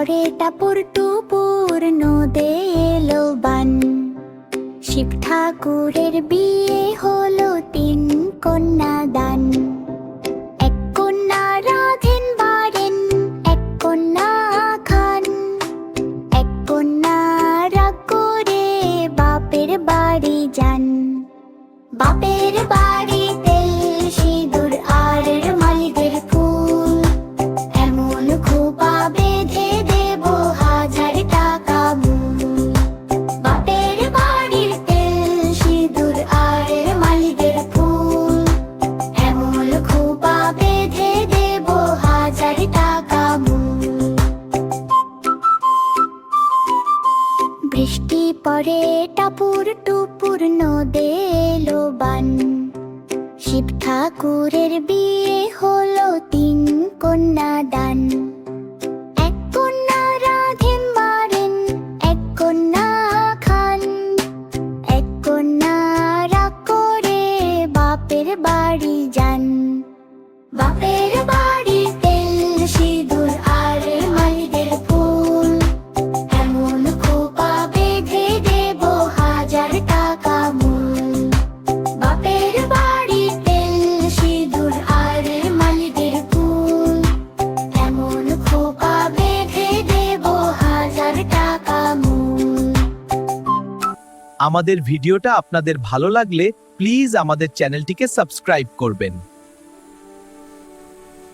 পরে টাপুর টুপুর নদে এলো বান। শিব ঠাকুরের বিয়ে হলো 3 কন্যা দান। এক কন্যা রাধেন বারেন, এক কন্যা খান, এক কন্যা রাগ করে বাপের বাড়ি যান। বাপের বাড়ি তেল সিঁদুর আর মালিদের ফুল, এমন খোপা বেঁধে দেব 1000 টাকা মূল। বাপের বাড়ির তেল সিঁদুর আর মালিদের ফুল, এমন খোপা বেঁধে দেব 1000 টাকা মূল। বৃষ্টি পড়ে টাপুর টুপুর নদে এলো বান। শিব ঠাকুরের বিয়ে হলো 3 কন্যা দান। এক কন্যা রাধেন বারেন, এক কন্যা খান, এক কন্যা রাগ করে বাপের বাড়ি যান। বাপের বাড়ি তেল সিঁদুর আর মালিদের ফুল, এমন খোপা বেঁধে দেব 1000 টাকা মূল। বাপের বাড়ি তেল সিঁদুর আর মালিদের ফুল, এমন খোপা বেঁধে দেব 1000 টাকা মূল। আমাদের ভিডিওটা আপনাদের ভালো লাগলে প্লিজ আমাদের চ্যানেলটিকে সাবস্ক্রাইব করবেন।